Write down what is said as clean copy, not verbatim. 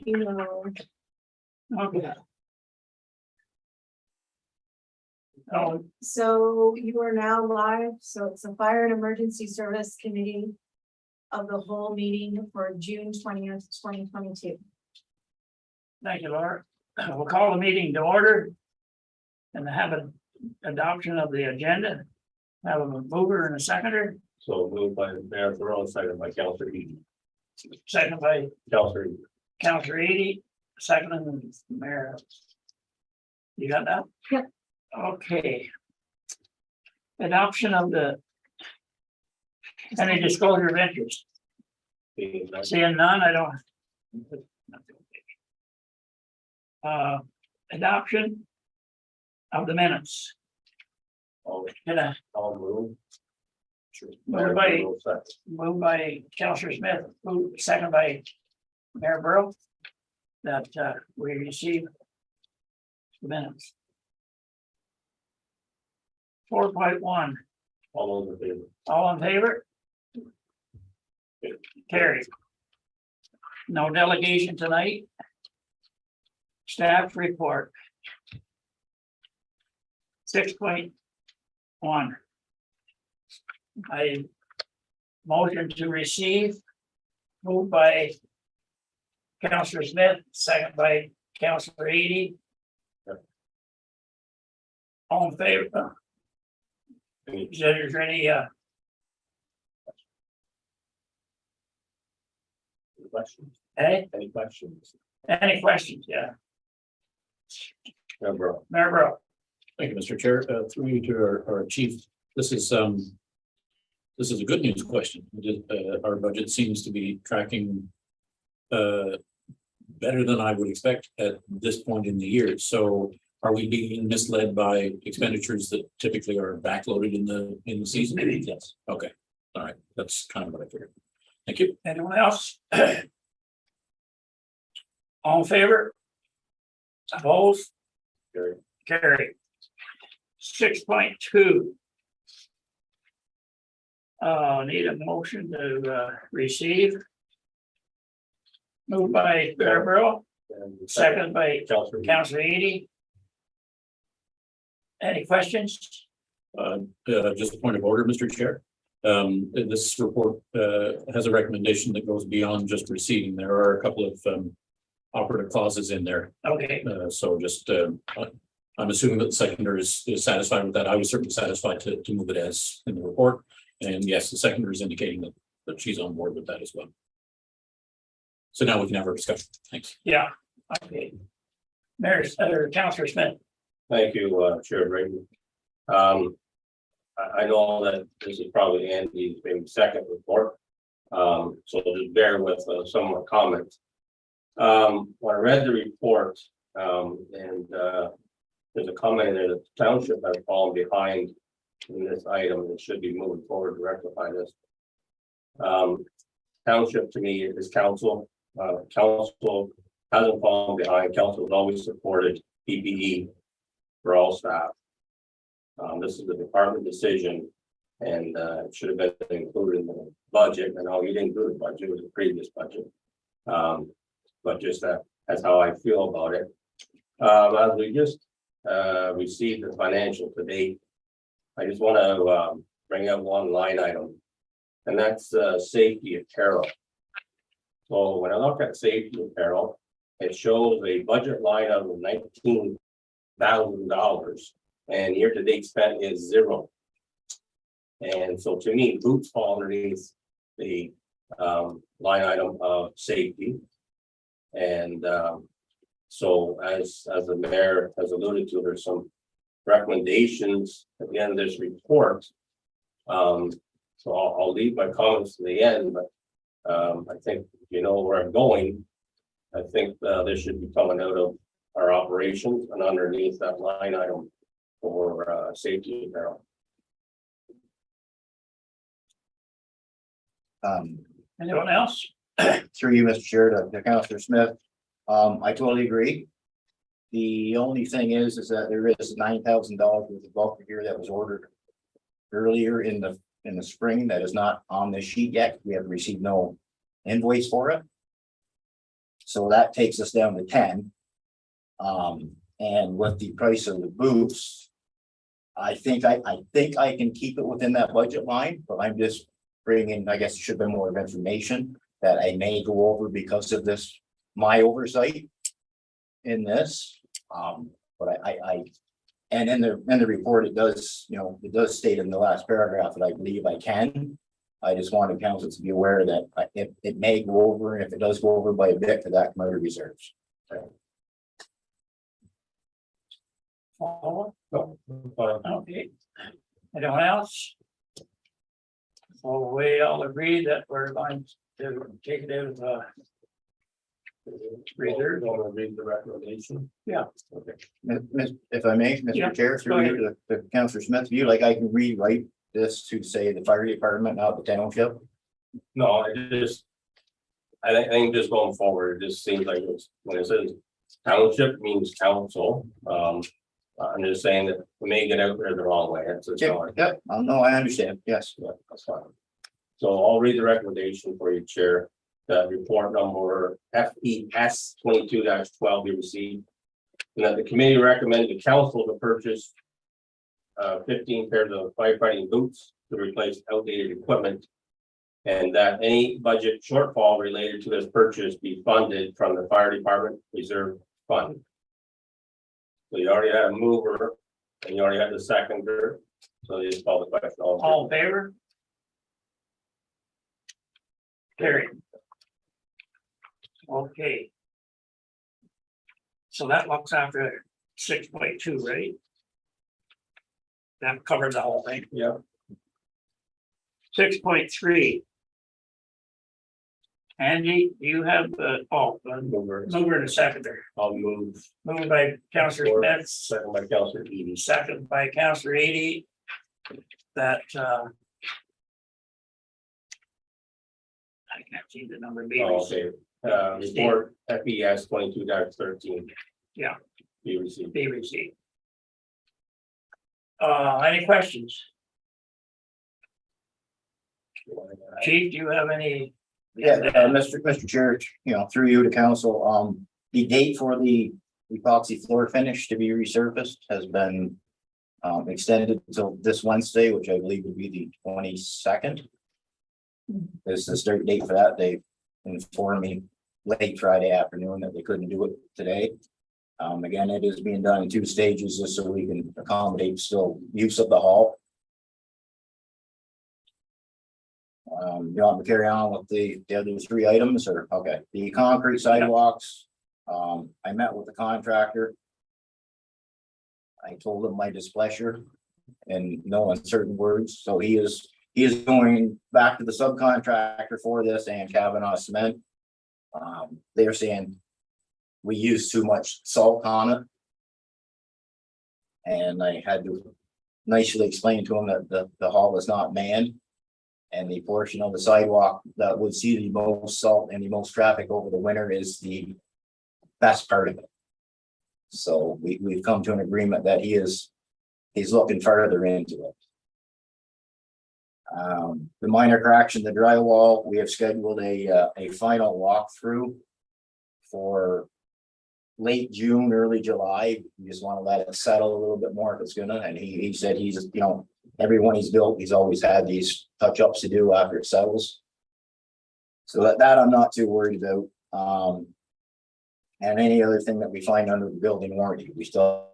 you know. Okay. Oh, So you are now live, so it's the Fire and Emergency Service Committee of the whole meeting for June 20th, 2022. thank you, Laura. We'll call the meeting to order. And have an adoption of the agenda. Have a mover and a seconder, So moved by Mayor Thoreau, second by Councilor Eden. second by Councilor Eden. Councilor Edie, second and Mayor. You got that? Yep. Okay. Adoption of any disclosure of interest. Seeing none, I don't. Adoption of the minutes. All move. Sure. Everybody- Thoreau, second. Moved by Councilor Smith, moved second by Mayor Burrow. That we receive the minutes. 4.1, All those in favor? all in favor? Carried. No delegation tonight. Staff report. 6.1. I motion to receive. Moved by Councilor Smith, second by Councilor Edie. All in favor? Is there any Questions? any Questions? questions? Yeah, Mayor Burrow. Mayor Burrow. Thank you, Mr. Chair. Through you to our chief, this is a good news question. Our budget seems to be tracking better than I would expect at this point in the year. So are we being misled by expenditures that typically are backloaded in the season? Yes. Okay. All right. That's kind of what I figured. Thank you. Anyone else? All in favor? Opposed? Carried. Carried. 6.2. Need a motion to receive. Moved by Mayor Burrow, And second by Councilor Eden. Councilor Edie. Any questions? Just a point of order, Mr. Chair. This report has a recommendation that goes beyond just receiving. There are a couple of operative clauses in there. Okay, So just, I'm assuming that the seconder is satisfied with that. I was certainly satisfied to move it as in the report. And yes, the seconder is indicating that she's on board with that as well. So now we can have our discussion. Thanks. yeah, okay. Mayor, Councilor Smith. Thank you, Chair Brayden. I know that this is probably Andy's maybe second report. So just bear with some of my comments. When I read the report, and there's a comment there that the township has fallen behind in this item and should be moving forward to rectify this. Township to me is council. Council hasn't fallen behind. Council has always supported PPE for all staff. This is the department decision, and it should have been included in the budget. I know you didn't do the budget, it was the previous budget. But just that's how I feel about it. As we just received the financial today, I just want to bring up one line item, and that's safety apparel. So when I look at safety apparel, it shows a budget line of $19,000, and year-to-date spent is $0. And so to me, boots fall underneath the line item of safety. And so as the mayor has alluded to, there's some recommendations at the end of this report. So I'll leave my comments to the end, but I think you know where I'm going. I think this should be coming out of our operations and underneath that line item for safety apparel. Anyone else? Through you, Mr. Chair, to Councilor Smith. I totally agree. The only thing is that there is $9,000 worth of bulk gear that was ordered earlier in the spring that is not on this sheet yet. We have received no invoice for it. So that takes us down to 10. And with the price of the boots, I think I can keep it within that budget line, but I'm just bringing, I guess it should be more of information that I may go over because of this, my oversight in this. But and in the report, it does, it does state in the last paragraph that I believe I can. I just wanted council to be aware that it may go over, and if it does go over by a bit, that come out of reserves. Follow? No, fine. Okay. Anyone else? So we all agree that we're going to take it as reserve. Want to read the recommendation? Yeah. Okay. If I may, Yeah, Mr. Chair, through you to Councillor Smith, if you like, I can rewrite this to say the fire department, not the township. No, I think just going forward, it just seems like when it says township means council. I'm just saying that we may get out there the wrong way. It's not. Yeah, no, I understand, yes. Yeah, that's fine. So I'll read the recommendation for you, Chair. That report number FES 22-12 be received. And that the committee recommended the council to purchase 15 pairs of firefighting boots to replace outdated equipment. And that any budget shortfall related to this purchase be funded from the fire department reserve fund. So you already had a mover and you already had the seconder. So you just call the question. All in favor? Carried. Okay. So that looks after 6.2, right? That covered the whole thing. Yeah. 6.3. Andy, do you have the, Mover. mover and a seconder? I'll move. Moved by Councillor Smith, Second by Councillor Edie. second by Councillor Edie. That I can't see the number. Okay, report FES 22-13. Yeah. Be received. Be received. Any questions? Chief, do you have any? Yeah, Mr. Chair, through you to council, the date for the epoxy floor finish to be resurfaced has been extended until this Wednesday, which I believe would be the 22nd. Is the start date for that. They informed me late Friday afternoon that they couldn't do it today. Again, it is being done in 2 stages just so we can accommodate still use of the hall. You want me to carry on with the other 3 items or, okay, the concrete sidewalks. I met with the contractor. I told him my displeasure in no uncertain words, so he is going back to the subcontractor for this and Kavanaugh Cement. They're saying we use too much salt on it. And I had to nicely explain to him that the hall is not manned. And the portion of the sidewalk that would see the most salt and the most traffic over the winter is the best part of it. So we've come to an agreement that he's looking further into it. The minor correction, the drywall, we have scheduled a final walkthrough for late June, early July. We just want to let it settle a little bit more if it's gonna, and he said he's, everyone he's built, he's always had these touch-ups to do after it settles. So that I'm not too worried about. And any other thing that we find under the building warranty, we still